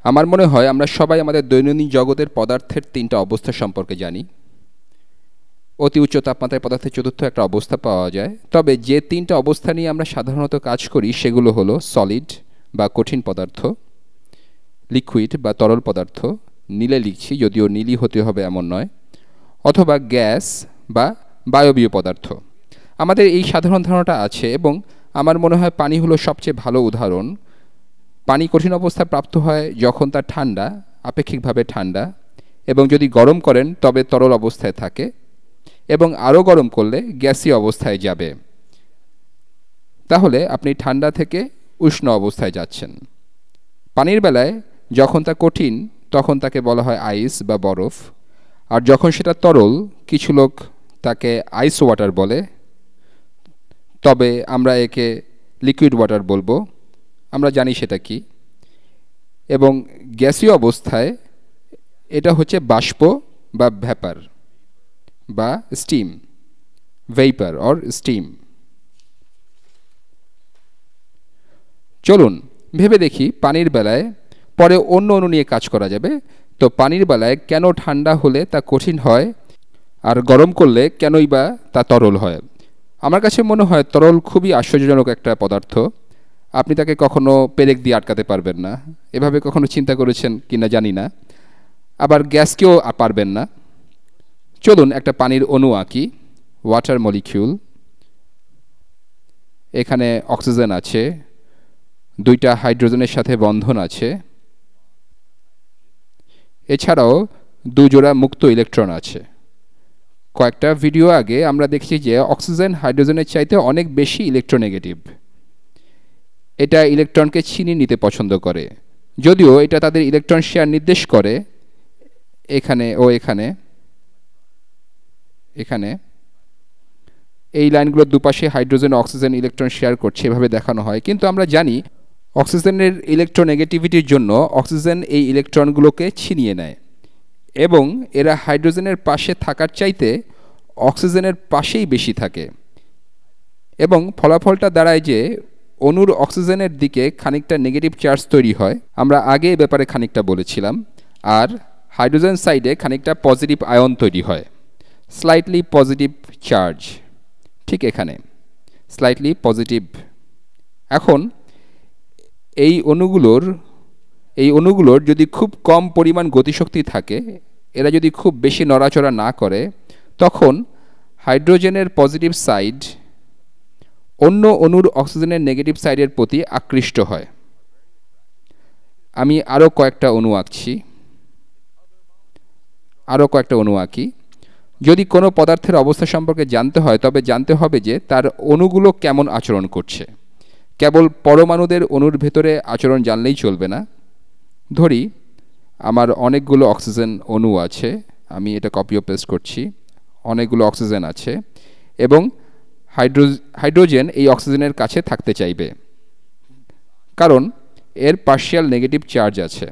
আমার মনে হয় আমরা সবাই আমাদের দৈনন্দিন জগতের পদার্থের তিনটা অবস্থা সম্পর্কে জানি। অতি উচ্চ তাপমাত্রায় পদার্থের চতুর্থ একটা অবস্থা পাওয়া যায়। তবে যে তিনটা অবস্থা নিয়ে আমরা সাধারণত কাজ করি সেগুলো হলো সলিড বা কঠিন পদার্থ, লিকুইড বা তরল পদার্থ, নীলে লিখছি যদিও নীলই হতে হবে এমন নয়, অথবা গ্যাস বা বায়বীয় পদার্থ। আমাদের এই সাধারণ ধারণাটা আছে এবং আমার মনে হয় পানি হলো সবচেয়ে ভালো উদাহরণ। পানি কঠিন অবস্থা প্রাপ্ত হয় যখন তা ঠান্ডা, আপেক্ষিকভাবে ঠান্ডা, এবং যদি গরম করেন তবে তরল অবস্থায় থাকে এবং আরও গরম করলে গ্যাসীয় অবস্থায় যাবে। তাহলে আপনি ঠান্ডা থেকে উষ্ণ অবস্থায় যাচ্ছেন। পানির বেলায় যখন তা কঠিন তখন তাকে বলা হয় আইস বা বরফ, আর যখন সেটা তরল কিছু লোক তাকে আইস ওয়াটার বলে, তবে আমরা একে লিকুইড ওয়াটার বলবো। আমরা জানি সেটা কি। এবং গ্যাসীয় অবস্থায় এটা হচ্ছে বাষ্প বা ভ্যাপার বা স্টিম, ভেপার অর স্টিম। চলুন ভেবে দেখি পানির বেলায়, পরে অন্য অণু নিয়ে কাজ করা যাবে। তো পানির বেলায় কেন ঠান্ডা হলে তা কঠিন হয় আর গরম করলে কেনই বা তা তরল হয়? আমার কাছে মনে হয় তরল খুবই আশ্চর্যজনক একটা পদার্থ। আপনি তাকে কখনো পেরেক দিয়ে আটকাতে পারবেন না। এভাবে কখনো চিন্তা করেছেন কিনা জানি না। আবার গ্যাসকেও পারবেন না। চলুন একটা পানির অণু আঁকি, ওয়াটার মলিকিউল। এখানে অক্সিজেন আছে, দুইটা হাইড্রোজেনের সাথে বন্ধন আছে, এছাড়াও দুজোড়া মুক্ত ইলেকট্রন আছে। কয়েকটা ভিডিও আগে আমরা দেখছি যে অক্সিজেন হাইড্রোজেনের চাইতে অনেক বেশি ইলেকট্রোনেগেটিভ। এটা ইলেকট্রনকে ছিনিয়ে নিতে পছন্দ করে, যদিও এটা তাদের ইলেকট্রন শেয়ার নির্দেশ করে। এখানে ও এখানে এখানে এই লাইনগুলোর দুপাশে হাইড্রোজেন অক্সিজেন ইলেকট্রন শেয়ার করছে, এভাবে দেখানো হয়। কিন্তু আমরা জানি অক্সিজেনের ইলেকট্রোনেগেটিভিটির জন্য অক্সিজেন এই ইলেকট্রনগুলোকে ছিনিয়ে নেয় এবং এরা হাইড্রোজেনের পাশে থাকার চাইতে অক্সিজেনের পাশেই বেশি থাকে, এবং ফলাফলটা দাঁড়ায় যে অণুর অক্সিজেনের দিকে খানিকটা নেগেটিভ চার্জ তৈরি হয়। আমরা আগে এ ব্যাপারে খানিকটা বলেছিলাম। আর হাইড্রোজেন সাইডে খানিকটা পজিটিভ আয়ন তৈরি হয়, স্লাইটলি পজিটিভ চার্জ। ঠিক এখানে স্লাইটলি পজিটিভ। এখন এই অণুগুলোর যদি খুব কম পরিমাণ গতিশক্তি থাকে, এরা যদি খুব বেশি নড়াচড়া না করে, তখন হাইড্রোজেনের পজিটিভ সাইড অন্য অণুর অক্সিজেনের নেগেটিভ সাইডের প্রতি আকৃষ্ট হয়। আমি আরও কয়েকটা অণু আঁকি। যদি কোনো পদার্থের অবস্থা সম্পর্কে জানতে হয় তবে জানতে হবে যে তার অণুগুলো কেমন আচরণ করছে। কেবল পরমাণুদের অণুর ভেতরে আচরণ জানলেই চলবে না। ধরি আমার অনেকগুলো অক্সিজেন অণু আছে, আমি এটা কপি ও পেস্ট করছি। অনেকগুলো অক্সিজেন আছে এবং হাইড্রোজেন এই অক্সিজেনের কাছে থাকতে চাইবে, কারণ এর পার্শিয়াল নেগেটিভ চার্জ আছে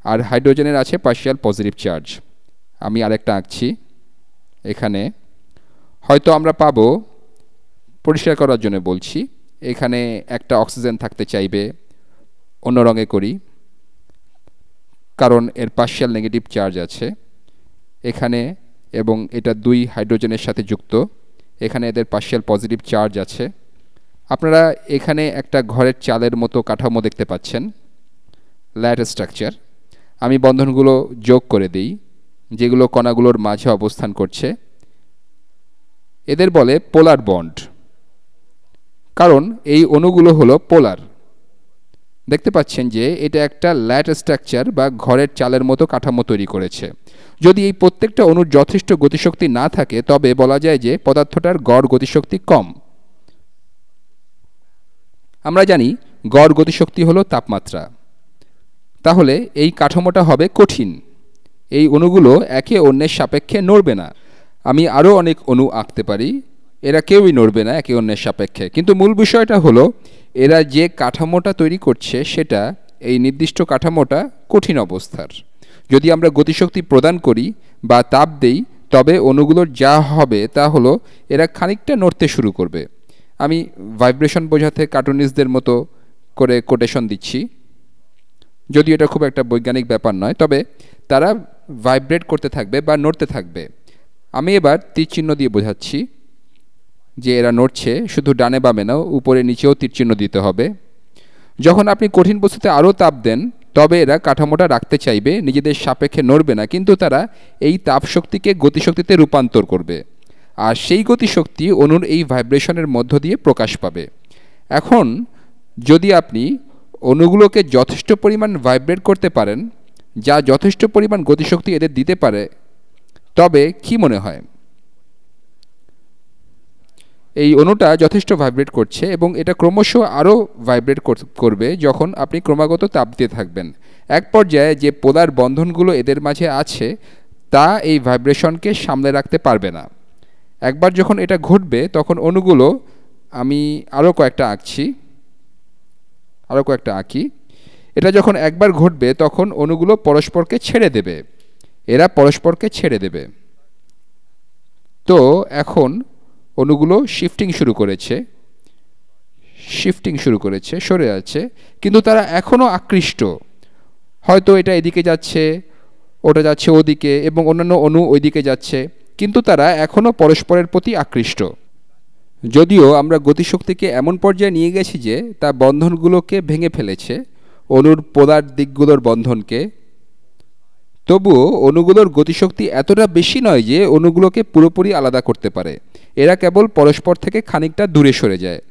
আর হাইড্রোজেনের আছে পার্শিয়াল পজিটিভ চার্জ। আমি আরেকটা আঁকছি। এখানে হয়তো আমরা পাবো, পরিষ্কার করার জন্য বলছি, এখানে একটা অক্সিজেন থাকতে চাইবে, অন্য রঙে করি, কারণ এর পার্শিয়াল নেগেটিভ চার্জ আছে এখানে, এবং এটা দুই হাইড্রোজেনের সাথে যুক্ত। এখানে এদের পার্শিয়াল পজিটিভ চার্জ আছে। আপনারা এখানে একটা ঘরের চালের মতো কাঠামো দেখতে পাচ্ছেন, ল্যাটার স্ট্রাকচার। আমি বন্ধনগুলো যোগ করে দিই যেগুলো কণাগুলোর মাঝে অবস্থান করছে। এদের বলে পোলার বন্ড, কারণ এই অণুগুলো হলো পোলার। দেখতে পাচ্ছেন যে এটা একটা ল্যাটার স্ট্রাকচার বা ঘরের চালের মতো কাঠামো তৈরি করেছে। যদি এই প্রত্যেকটা অণুর যথেষ্ট গতিশক্তি না থাকে তবে বলা যায় যে পদার্থটার গড় গতিশক্তি কম। আমরা জানি গড় গতিশক্তি হলো তাপমাত্রা। তাহলে এই কাঠামোটা হবে কঠিন। এই অণুগুলো একে অন্যের সাপেক্ষে নড়বে না। আমি আরও অনেক অণু আঁকতে পারি, এরা কেউই নড়বে না একে অন্যের সাপেক্ষে। কিন্তু মূল বিষয়টা হলো এরা যে কাঠামোটা তৈরি করছে সেটা, এই নির্দিষ্ট কাঠামোটা কঠিন অবস্থার। যদি আমরা গতিশক্তি প্রদান করি বা তাপ দেই তবে অণুগুলোর যা হবে তা হলো এরা খানিকটা নড়তে শুরু করবে। আমি ভাইব্রেশন বোঝাতে কার্টুনিস্টদের মতো করে কোটেশন দিচ্ছি। যদিও এটা খুব একটা বৈজ্ঞানিক ব্যাপার নয়, তবে তারা ভাইব্রেট করতে থাকবে বা নড়তে থাকবে। আমি এবার তীর চিহ্ন দিয়ে বোঝাচ্ছি যে এরা নড়ছে, শুধু ডানে বামে নাও, উপরে নিচেও তীর চিহ্ন দিতে হবে। যখন আপনি কঠিন বস্তুতে আরও তাপ দেন তবে এরা কাঠামোটা রাখতে চাইবে, নিজেদের সাপেক্ষে নড়বে না, কিন্তু তারা এই তাপশক্তিকে গতিশক্তিতে রূপান্তর করবে, আর সেই গতিশক্তি অণুর এই ভাইব্রেশনের মধ্য দিয়ে প্রকাশ পাবে। এখন যদি আপনি অণুগুলোকে যথেষ্ট পরিমাণ ভাইব্রেট করতে পারেন, যা যথেষ্ট পরিমাণ গতিশক্তি এদের দিতে পারে, তবে কি মনে হয়? এই অণুটা যথেষ্ট ভাইব্রেট করছে এবং এটা ক্রমশ আরও ভাইব্রেট করবে যখন আপনি ক্রমাগত তাপ দিতে থাকবেন। এক পর্যায়ে যে পোলার বন্ধনগুলো এদের মাঝে আছে তা এই ভাইব্রেশনকে সামলে রাখতে পারবে না। একবার যখন এটা ঘটবে তখন অণুগুলো, আমি আরও কয়েকটা আঁকি, এটা যখন একবার ঘটবে তখন অণুগুলো পরস্পরকে ছেড়ে দেবে, এরা পরস্পরকে ছেড়ে দেবে। তো এখন অণুগুলো শিফটিং শুরু করেছে, সরে যাচ্ছে, কিন্তু তারা এখনও আকৃষ্ট। হয়তো এটা এদিকে যাচ্ছে, ওটা যাচ্ছে ওদিকে, এবং অন্যান্য অণু ওইদিকে যাচ্ছে, কিন্তু তারা এখনও পরস্পরের প্রতি আকৃষ্ট। যদিও আমরা গতিশক্তিকে এমন পর্যায়ে নিয়ে গেছি যে তা বন্ধনগুলোকে ভেঙে ফেলেছে, অণুর পোলার দিকগুলোর বন্ধনকে, তবুও অণুগুলোর গতিশক্তি এতটা বেশি নয় যে অণুগুলোকে পুরোপুরি আলাদা করতে পারে। এরা কেবল পরস্পর থেকে খানিকটা দূরে সরে যায়।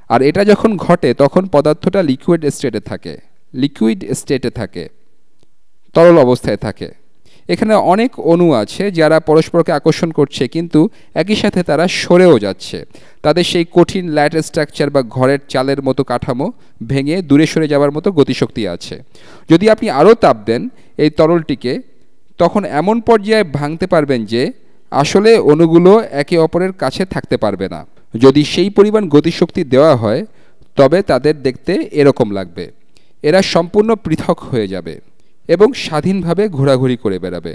আর এটা যখন ঘটে তখন পদার্থটা লিকুইড স্টেটে থাকে, তরল অবস্থায় থাকে। এখানে অনেক অণু আছে যারা পরস্পরকে আকর্ষণ করছে, কিন্তু একই সাথে তারা সরেও যাচ্ছে। তাদের সেই কঠিন ল্যাট স্ট্রাকচার বা ঘরের চালের মতো কাঠামো ভেঙে দূরে সরে যাওয়ার মতো গতিশক্তি আছে। যদি আপনি আরও তাপ দেন এই তরলটিকে, তখন এমন পর্যায়ে ভাঙতে পারবেন যে আসলে অণুগুলো একে অপরের কাছে থাকতে পারবে না। যদি সেই পরিমাণ গতিশক্তি দেওয়া হয় তবে তাদের দেখতে এরকম লাগবে। এরা সম্পূর্ণ পৃথক হয়ে যাবে এবং স্বাধীনভাবে ঘোরাঘুরি করে বেড়াবে।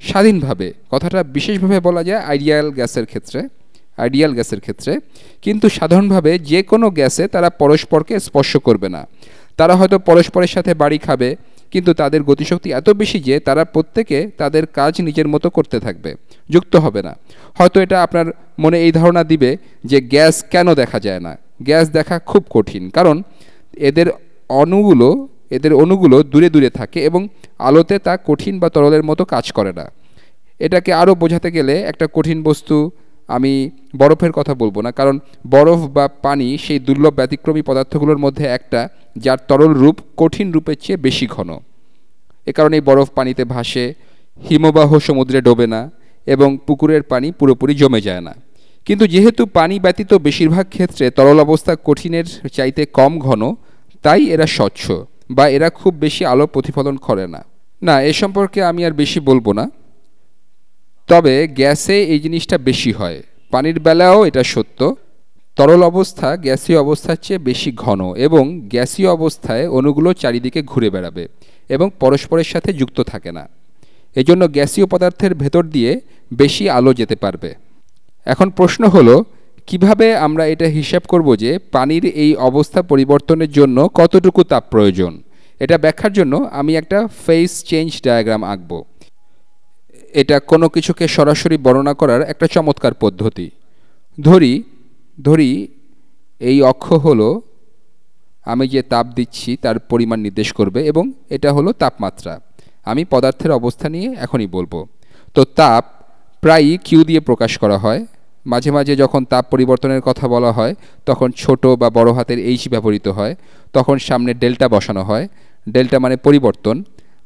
স্বাধীনভাবে কথাটা বিশেষভাবে বলা যায় আইডিয়াল গ্যাসের ক্ষেত্রে, কিন্তু সাধারণভাবে যে কোনো গ্যাসে তারা পরস্পরকে স্পর্শ করবে না। তারা হয়তো পরস্পরের সাথে বাড়ি খাবে, কিন্তু তাদের গতিশক্তি এত বেশি যে তারা প্রত্যেকে তাদের কাজ নিজের মতো করতে থাকবে, যুক্ত হবে না। হয়তো এটা আপনার মনে এই ধারণা দিবে যে গ্যাস কেন দেখা যায় না। গ্যাস দেখা খুব কঠিন, কারণ এদের অণুগুলো দূরে দূরে থাকে এবং আলোতে তা কঠিন বা তরলের মতো কাজ করে না। এটাকে আরও বোঝাতে গেলে একটা কঠিন বস্তু, আমি বরফের কথা বলবো না, কারণ বরফ বা পানি সেই দুর্লভ ব্যতিক্রমী পদার্থগুলোর মধ্যে একটা, যার তরল রূপ কঠিন রূপের চেয়ে বেশি ঘন। এ কারণেই বরফ পানিতে ভাসে, হিমবাহ সমুদ্রে ডোবে না এবং পুকুরের পানি পুরোপুরি জমে যায় না। কিন্তু যেহেতু পানি ব্যতীত বেশিরভাগ ক্ষেত্রে তরল অবস্থা কঠিনের চাইতে কম ঘন, তাই এরা স্বচ্ছ বা এরা খুব বেশি আলো প্রতিফলন করে না। এ সম্পর্কে আমি আর বেশি বলবো না, তবে গ্যাসে এই জিনিসটা বেশি হয়। পানির বেলাও এটা সত্য। তরল অবস্থা গ্যাসীয় অবস্থার চেয়ে বেশি ঘন এবং গ্যাসীয় অবস্থায় অণুগুলো চারিদিকে ঘুরে বেড়াবে এবং পরস্পরের সাথে যুক্ত থাকে না। এজন্য গ্যাসীয় পদার্থের ভেতর দিয়ে বেশি আলো যেতে পারবে। এখন প্রশ্ন হলো, কিভাবে আমরা এটা হিসাব করব যে পানির এই অবস্থা পরিবর্তনের জন্য কতটুকু তাপ প্রয়োজন? এটা ব্যাখ্যার জন্য আমি একটা ফেজ চেঞ্জ ডায়াগ্রাম আঁকব। এটা কোনো কিছুকে সরাসরি বর্ণনা করার একটা চমৎকার পদ্ধতি। ধরি এই অক্ষ হলো আমি যে তাপ দিচ্ছি তার পরিমাণ নির্দেশ করবে এবং এটা হলো তাপমাত্রা। আমি পদার্থের অবস্থা নিয়ে এখনই বলবো। তো তাপ প্রায়ই কিউ দিয়ে প্রকাশ করা হয়। মাঝে মাঝে যখন তাপ পরিবর্তনের কথা বলা হয় তখন ছোট বা বড় হাতের এইচ ব্যবহৃত হয়, তখন সামনে ডেল্টা বসানো হয়। ডেল্টা মানে পরিবর্তন।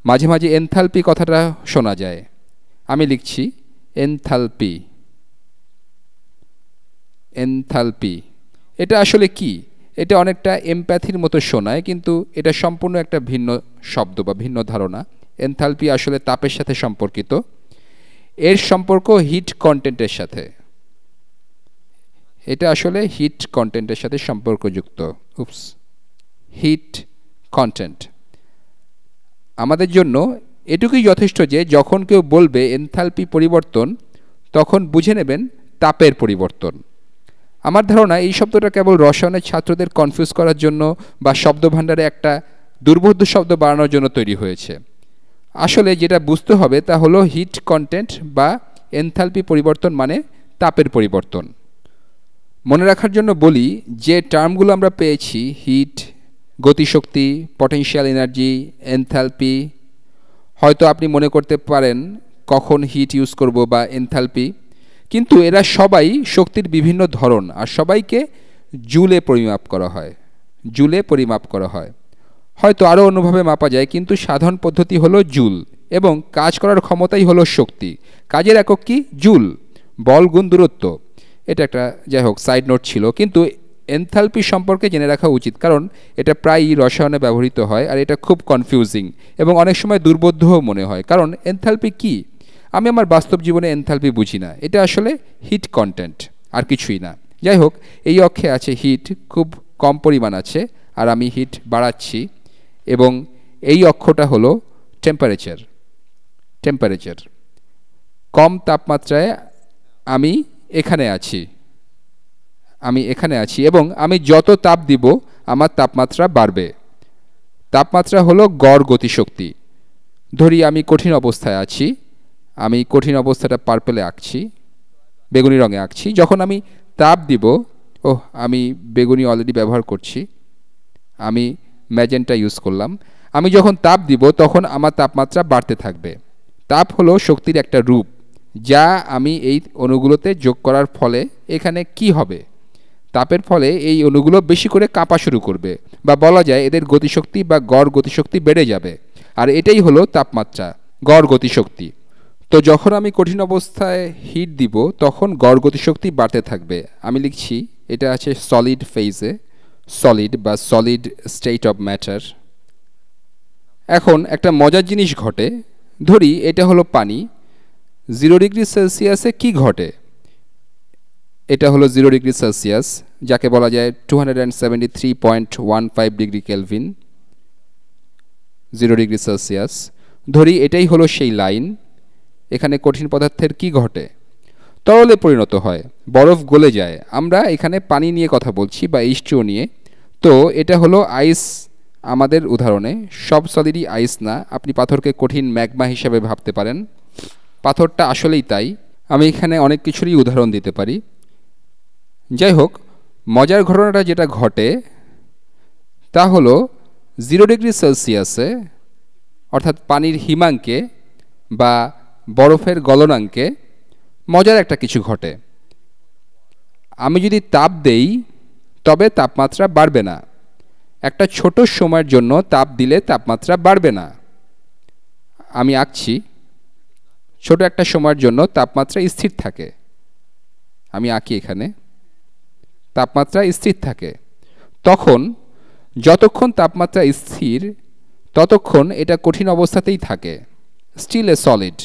মাঝে মাঝে এনথালপি কথাটা শোনা যায়। আমি লিখছি এনথালপি। এটা আসলে কি? এটা অনেকটা এমপ্যাথির মতো শোনায়, কিন্তু এটা সম্পূর্ণ একটা ভিন্ন শব্দ বা ভিন্ন ধারণা। এনথালপি আসলে তাপের সাথে সম্পর্কিত। এর সম্পর্ক হিট কন্টেন্টের সাথে। এটা আসলে হিট কন্টেন্টের সাথে সম্পর্কযুক্ত। Hit content. আমাদের জন্য এটুকুই যথেষ্ট যে যখন কেউ বলবে এনথালপি পরিবর্তন, তখন বুঝে নেবেন তাপের পরিবর্তন। আমার ধারণা এই শব্দটা কেবল রসায়নের ছাত্রদের কনফিউজ করার জন্য বা শব্দভাণ্ডারে একটা দুর্বোধ্য শব্দ বাড়ানোর জন্য তৈরি হয়েছে। আসলে যেটা বুঝতে হবে তা হলো হিট কন্টেন্ট বা এনথালপি পরিবর্তন মানে তাপের পরিবর্তন। মনে রাখার জন্য বলি যে টার্মগুলো আমরা পেয়েছি, হিট, গতিশক্তি, পটেনশিয়াল এনার্জি, এনথালপি, হয়তো আপনি মনে করতে পারেন কখন হিট ইউজ করব বা এনথালপি, কিন্তু এরা সবাই শক্তির বিভিন্ন ধরন আর সবাইকে জুলে পরিমাপ করা হয়। জুলে পরিমাপ করা হয়, হয়তো আরও অন্যভাবে মাপা যায়, কিন্তু সাধারণ পদ্ধতি হলো জুল এবং কাজ করার ক্ষমতাই হলো শক্তি। কাজের একক কি? জুল। বল গুণ দূরত্ব। এটা একটা যাই হোক সাইড নোট ছিল, কিন্তু এনথালপি সম্পর্কে জেনে রাখা উচিত, কারণ এটা প্রায়ই রসায়নে ব্যবহৃত হয় আর এটা খুব কনফিউজিং এবং অনেক সময় দুর্বোধ্যও মনে হয়। কারণ এনথালপি কি? আমি আমার বাস্তব জীবনে এনথালপি বুঝি না। এটা আসলে হিট কন্টেন্ট, আর কিছুই না। যাই হোক, এই অক্ষে আছে হিট, খুব কম পরিমাণ আছে, আর আমি হিট বাড়াচ্ছি, এবং এই অক্ষটা হলো টেম্পারেচার। টেম্পারেচার, কম তাপমাত্রায় আমি এখানে আছি, এবং আমি যত তাপ দিব আমার তাপমাত্রা বাড়বে। তাপমাত্রা হলো গড় গতিশক্তি। ধরি আমি কঠিন অবস্থায় আছি, আমি কঠিন অবস্থাটা পার্পেলে আঁকছি, বেগুনি রঙে আঁকছি। যখন আমি তাপ দিব, আমি বেগুনি অলরেডি ব্যবহার করছি, আমি ম্যাজেন্টা ইউজ করলাম। আমি যখন তাপ দিব তখন আমার তাপমাত্রা বাড়তে থাকবে। তাপ হলো শক্তির একটা রূপ, যা আমি এই অণুগুলোতে যোগ করার ফলে এখানে কি হবে? তাপের ফলে এই অণুগুলো বেশি করে কাঁপা শুরু করবে, বা বলা যায় এদের গতিশক্তি বা গড় গতিশক্তি বেড়ে যাবে, আর এটাই হলো তাপমাত্রা, গড় গতিশক্তি। তো যখন আমি কঠিন অবস্থায় হিট দিব তখন গড় গতিশক্তি বাড়তে থাকবে। আমি লিখছি এটা আছে সলিড ফেজে, সলিড বা সলিড স্টেট অফ ম্যাটার। এখন একটা মজার জিনিস ঘটে। ধরি এটা হলো পানি। 0 ডিগ্রি সেলসিয়াসে কি ঘটে? এটা হলো 0 ডিগ্রি সেলসিয়াস, যাকে বলা যায় 273.15 ডিগ্রি কেলভিন। 0 degree Celsius. ধরি এটাই হলো সেই লাইন। এখানে কঠিন পদার্থের কি ঘটে? তরলে পরিণত হয়, বরফ গলে যায়। আমরা এখানে পানি নিয়ে কথা বলছি বা H2O নিয়ে। তো এটা হলো আইস। আমাদের উদাহরণে সব সলিডই আইস না, আপনি পাথরকে কঠিন ম্যাগমা হিসেবে ভাবতে পারেন। পাথরটা আসলেই তাই। আমি এখানে অনেক কিছুরই উদাহরণ দিতে পারি। যাই হোক, মজার ঘটনাটা যেটা ঘটে তা হলো 0 ডিগ্রি সেলসিয়াসে, অর্থাৎ পানির হিমাঙ্কে বা বরফের গলনাঙ্কে মজার একটা কিছু ঘটে। আমি যদি তাপ দেই তবে তাপমাত্রা বাড়বে না। একটা ছোট সময়ের জন্য তাপ দিলে তাপমাত্রা বাড়বে না। আমি আঁকছি, ছোট একটা সময়ের জন্য তাপমাত্রা স্থির থাকে। আমি আঁকি এখানে, তাপমাত্রা স্থির থাকে। তখন যতক্ষণ তাপমাত্রা স্থির ততক্ষণ এটা কঠিন অবস্থাতেই থাকে, স্টিল এ সলিড।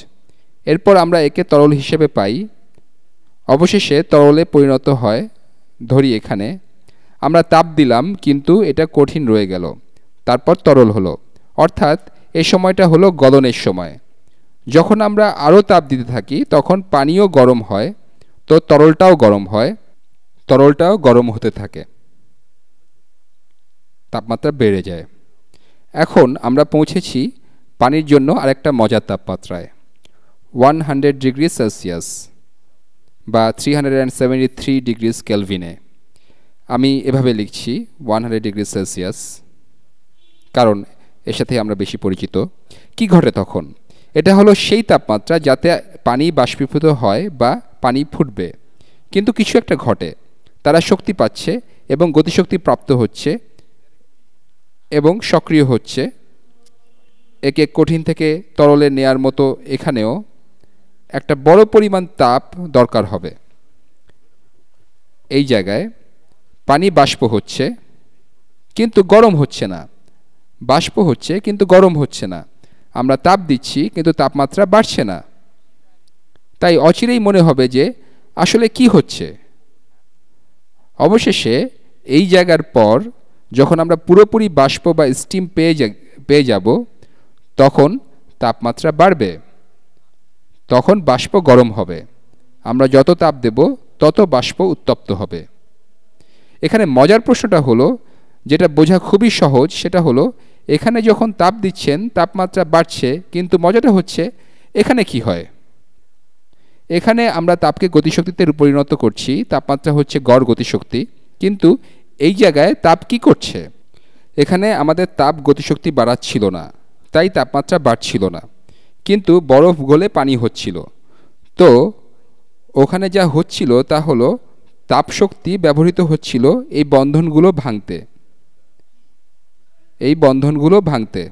এরপর আমরা একে তরল হিসেবে পাই, অবশেষে তরলে পরিণত হয়। ধরি এখানে আমরা তাপ দিলাম কিন্তু এটা কঠিন রয়ে গেল, তারপর তরল হলো, অর্থাৎ এই সময়টা হলো গলনের সময়। যখন আমরা আরও তাপ দিতে থাকি তখন পানিও গরম হয়, তো তরলটাও গরম হয়, তরলটাও গরম হতে থাকে, তাপমাত্রা বেড়ে যায়। এখন আমরা পৌঁছেছি পানির জন্য আরেকটা মজার তাপমাত্রায়, 100 ডিগ্রি সেলসিয়াস বা 373 ডিগ্রি কেলভিনে। আমি এভাবে লিখছি 100 ডিগ্রি সেলসিয়াস, কারণ এর সাথে আমরা বেশি পরিচিত। কি ঘটে তখন? এটা হলো সেই তাপমাত্রা যাতে পানি বাষ্পীভূত হয় বা পানি ফুটবে। কিন্তু কিছু একটা ঘটে, তারা শক্তি পাচ্ছে এবং গতিশক্তি প্রাপ্ত হচ্ছে এবং সক্রিয় হচ্ছে। একে কঠিন থেকে তরলে নেয়ার মতো এখানেও একটা বড় পরিমাণ তাপ দরকার হবে। এই জায়গায় পানি বাষ্প হচ্ছে কিন্তু গরম হচ্ছে না, বাষ্প হচ্ছে কিন্তু গরম হচ্ছে না। আমরা তাপ দিচ্ছি কিন্তু তাপমাত্রা বাড়ছে না। তাই অচিরেই মনে হবে যে আসলে কি হচ্ছে। অবশেষে এই জায়গার পর যখন আমরা পুরোপুরি বাষ্প বা স্টিম পেয়ে যাব তখন তাপমাত্রা বাড়বে, তখন বাষ্প গরম হবে। আমরা যত তাপ দেব তত বাষ্প উত্তপ্ত হবে। এখানে মজার প্রশ্নটা হলো, যেটা বোঝা খুবই সহজ, সেটা হলো এখানে যখন তাপ দিচ্ছেন তাপমাত্রা বাড়ছে, কিন্তু মজাটা হচ্ছে এখানে কি হয়? এখানে আমরা তাপকে গতিশক্তিতে পরিণত করছি, তাপমাত্রা হচ্ছে গড় গতিশক্তি, কিন্তু এই জায়গায় তাপ কি করছে? এখানে আমাদের তাপ গতিশক্তি বাড়াচ্ছিল না, তাই তাপমাত্রা বাড়ছিল না, কিন্তু বরফ গলে পানি হচ্ছিল। তো ওখানে যা হচ্ছিল তা হলো তাপশক্তি ব্যবহৃত হচ্ছিল এই বন্ধনগুলো ভাঙতে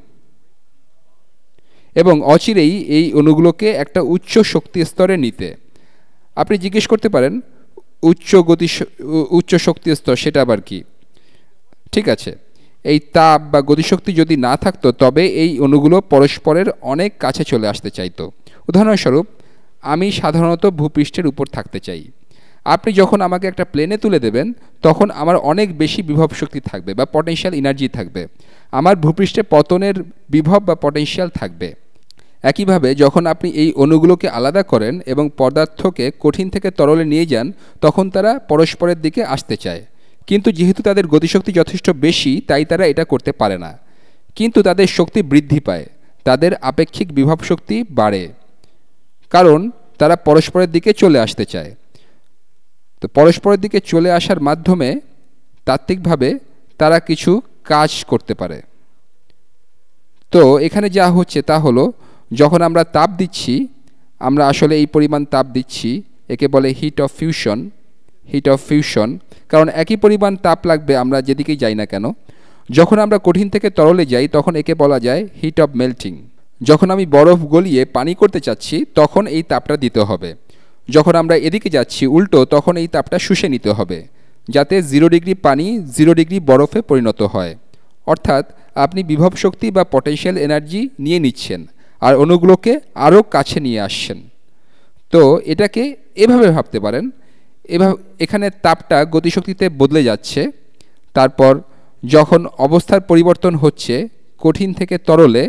এবং অচিরেই এই অণুগুলোকে একটা উচ্চ শক্তি স্তরে নিতে। আপনি জিজ্ঞেস করতে পারেন উচ্চ শক্তি স্তর সেটা আবার কি? ঠিক আছে, এই তাপ বা গতিশক্তি যদি না থাকতো তবে এই অণুগুলো পরস্পরের অনেক কাছে চলে আসতে চাইতো। উদাহরণস্বরূপ, আমি সাধারণত ভূপৃষ্ঠের উপর থাকতে চাই। আপনি যখন আমাকে একটা প্লেনে তুলে দেবেন তখন আমার অনেক বেশি বিভব শক্তি থাকবে বা পটেনশিয়াল এনার্জি থাকবে, আমার ভূপৃষ্ঠে পতনের বিভব বা পটেনশিয়াল থাকবে। একইভাবে যখন আপনি এই অণুগুলোকে আলাদা করেন এবং পদার্থকে কঠিন থেকে তরলে নিয়ে যান তখন তারা পরস্পরের দিকে আসতে চায়, কিন্তু যেহেতু তাদের গতিশক্তি যথেষ্ট বেশি তাই তারা এটা করতে পারে না। কিন্তু তাদের শক্তি বৃদ্ধি পায়, তাদের আপেক্ষিক বিভব শক্তি বাড়ে, কারণ তারা পরস্পরের দিকে চলে আসতে চায়। তো পরস্পরের দিকে চলে আসার মাধ্যমে তাত্ত্বিকভাবে তারা কিছু কাজ করতে পারে। তো এখানে যা হচ্ছে তা হলো, যখন আমরা তাপ দিচ্ছি, আমরা আসলে এই পরিমাণ তাপ দিচ্ছি, একে বলে হিট অফ ফিউশন, কারণ একই পরিমাণ তাপ লাগবে আমরা যেদিকেই যাই না কেন। যখন আমরা কঠিন থেকে তরলে যাই তখন একে বলা যায় হিট অফ মেল্টিং। যখন আমি বরফ গলিয়ে পানি করতে চাচ্ছি তখন এই তাপটা দিতে হবে। যখন আমরা এদিকে যাচ্ছি উল্টো, তখন এই তাপটা শুষে নিতে হবে, যাতে 0 ডিগ্রি পানি 0 ডিগ্রি বরফে পরিণত হয়। অর্থাৎ আপনি বিভব শক্তি বা পটেনশিয়াল এনার্জি নিয়ে নিচ্ছেন আর অণুগুলোকে আরও কাছে নিয়ে আসছেন। তো এটাকে এভাবে ভাবতে পারেন, এখানে তাপটা গতিশক্তিতে বদলে যাচ্ছে, তারপর যখন অবস্থার পরিবর্তন হচ্ছে কঠিন থেকে তরলে,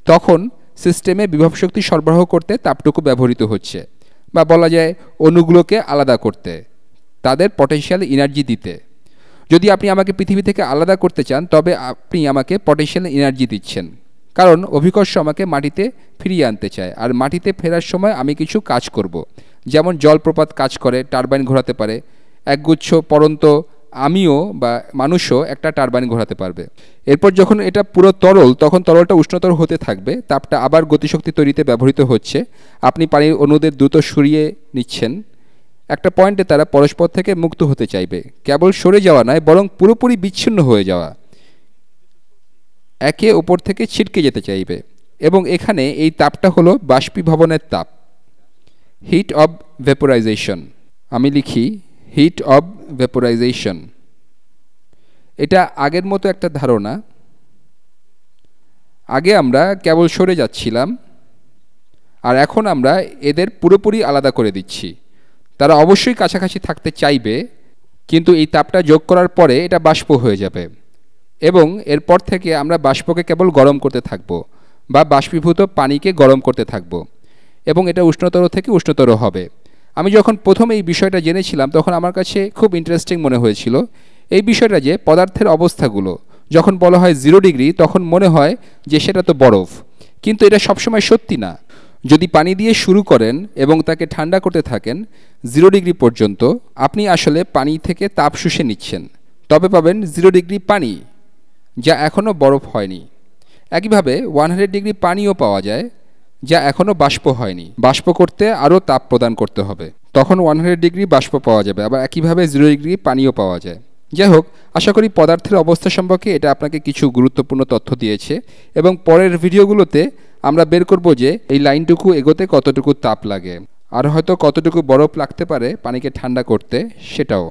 তখন সিস্টেমে বিভব শক্তি সরবরাহ করতে তাপটুকু ব্যবহৃত হচ্ছে, বা বলা যায় অণুগুলোকে আলাদা করতে, তাদের পটেনশিয়াল এনার্জি দিতে। যদি আপনি আমাকে পৃথিবী থেকে আলাদা করতে চান তবে আপনি আমাকে পটেনশিয়াল এনার্জি দিচ্ছেন, কারণ অভিকর্ষ আমাকে মাটিতে ফিরিয়ে আনতে চায়, আর মাটিতে ফেরার সময় আমি কিছু কাজ করব। যেমন জলপ্রপাত কাজ করে, টারবাইন ঘোরাতে পারে, একগুচ্ছ পরন্ত আমিও বা মানুষও একটা টারবাইন ঘোরাতে পারবে। এরপর যখন এটা পুরো তরল, তখন তরলটা উষ্ণতর হতে থাকবে, তাপটা আবার গতিশক্তি তৈরিতে ব্যবহৃত হচ্ছে। আপনি পানির অণুদের দ্রুত সরিয়ে নিচ্ছেন, একটা পয়েন্টে তারা পরস্পর থেকে মুক্ত হতে চাইবে, কেবল সরে যাওয়া নয় বরং পুরোপুরি বিচ্ছিন্ন হয়ে যাওয়া, একে ওপর থেকে ছিটকে যেতে চাইবে। এবং এখানে এই তাপটা হলো বাষ্পীভবনের তাপ, হিট অব ভেপোরাইজেশন। আমি লিখি হিট অব ভেপোরাইজেশন। এটা আগের মতো একটা ধারণা। আগে আমরা কেবল সরে যাচ্ছিলাম, আর এখন আমরা এদের পুরোপুরি আলাদা করে দিচ্ছি। তারা অবশ্যই কাছাকাছি থাকতে চাইবে, কিন্তু এই তাপটা যোগ করার পরে এটা বাষ্প হয়ে যাবে, এবং এরপর থেকে আমরা বাষ্পকে কেবল গরম করতে থাকব বা বাষ্পীভূত পানিকে গরম করতে থাকব, এবং এটা উষ্ণতর থেকে উষ্ণতর হবে। আমি যখন প্রথম এই বিষয়টা জেনেছিলাম তখন আমার কাছে খুব ইন্টারেস্টিং মনে হয়েছিল এই বিষয়টা, যে পদার্থের অবস্থাগুলো যখন বলা হয় 0 ডিগ্রি তখন মনে হয় যে সেটা তো বরফ, কিন্তু এটা সবসময় সত্যি না। যদি পানি দিয়ে শুরু করেন এবং তাকে ঠান্ডা করতে থাকেন 0 ডিগ্রি পর্যন্ত, আপনি আসলে পানি থেকে তাপ শুষে নিচ্ছেন, তবে পাবেন 0 ডিগ্রি পানি, যা এখনও বরফ হয়নি। একইভাবে 100 ডিগ্রি পানিও পাওয়া যায়, যা এখনও বাষ্প হয়নি। বাষ্প করতে আরও তাপ প্রদান করতে হবে, তখন 100 ডিগ্রি বাষ্প পাওয়া যাবে। আবার একইভাবে 0 ডিগ্রি পানিও পাওয়া যায়। যাই হোক, আশা করি পদার্থের অবস্থা সম্পর্কে এটা আপনাকে কিছু গুরুত্বপূর্ণ তথ্য দিয়েছে, এবং পরের ভিডিওগুলোতে আমরা বের করব যে এই লাইনটুকু এগোতে কতটুকু তাপ লাগে, আর হয়তো কতটুকু বরফ লাগতে পারে পানিকে ঠান্ডা করতে, সেটাও।